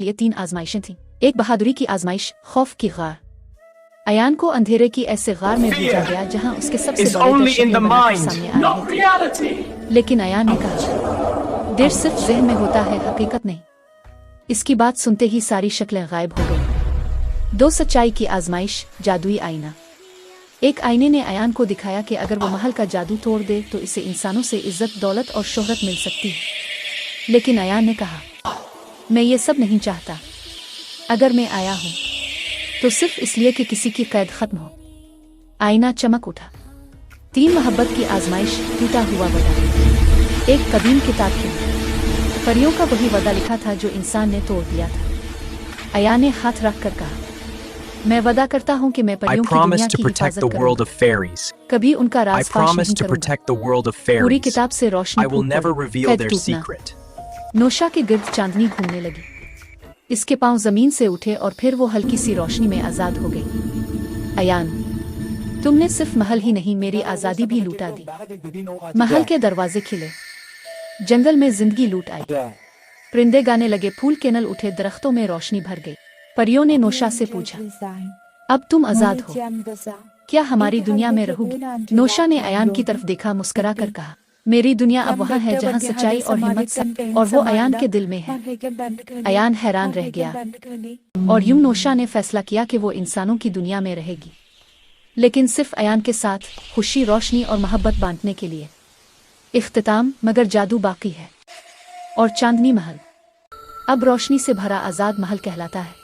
लिए 3 आजमाइशें थीं। एक बहादुरी की आजमाइश, खौफ की गार। अयान को अंधेरे की ऐसे गार में भेजा गया जहां उसके सबसे बड़े दहशतें बनाकर सामने आ रहे थे। लेकिन अयान ने कहा, डर सिर्फ ज़हन में होता है, हकीकत नहीं। इसकी बात सुनते ही सारी शक्लें गायब हो गईं। 2 सच्चाई की आजमाइश, जादुई आईना। एक आईने ने अयान को दिखाया कि अगर वो महल का जादू तोड़ दे तो इसे इंसानों से इज्जत, दौलत और शोहरत मिल सकती है। लेकिन अयान ने कहा, मैं ये सब नहीं चाहता। अगर मैं आया हूँ तो सिर्फ इसलिए कि किसी की कैद खत्म हो। आईना चमक उठा। 3 मोहब्बत की आजमाइश, टूटा हुआ वदा। एक कदीम किताब थी, परियों का वही वदा लिखा था जो इंसान ने तोड़ दिया था। अयान ने हाथ रख कर कहा, मैं वदा करता हूँ कि मैं परियों की दुनिया की हिफाजत करूँगा। कभी उनका राज फाश नहीं करूँगा। पूरी किताब से रोशनी कैद टूटना। नोशा के गिर्द चांदनी घूमने लगी। इसके पांव जमीन से उठे और फिर वो हल्की सी रोशनी में आजाद हो गई। अयान, तुमने सिर्फ महल ही नहीं, मेरी आजादी भी लूटा दी। महल के दरवाजे खिले, जंगल में जिंदगी लूट आई। परिंदे गाने लगे, फूल केनल उठे, दरख्तों में रोशनी भर गई। परियों ने नोशा से पूछा, अब तुम आजाद हो, क्या हमारी दुनिया में रहोगी? नोशा ने अयान की तरफ देखा, मुस्कुरा कर कहा, मेरी दुनिया अब वहाँ है जहाँ सच्चाई और हिम्मत सब, और वो अयान के दिल में है। अयान हैरान रह गया, और यूं नोशा ने फैसला किया कि वो इंसानों की दुनिया में रहेगी, लेकिन सिर्फ अयान के साथ, खुशी, रोशनी और मोहब्बत बांटने के लिए। इख्तिताम, मगर जादू बाकी है। और चांदनी महल अब रोशनी से भरा आजाद महल कहलाता है।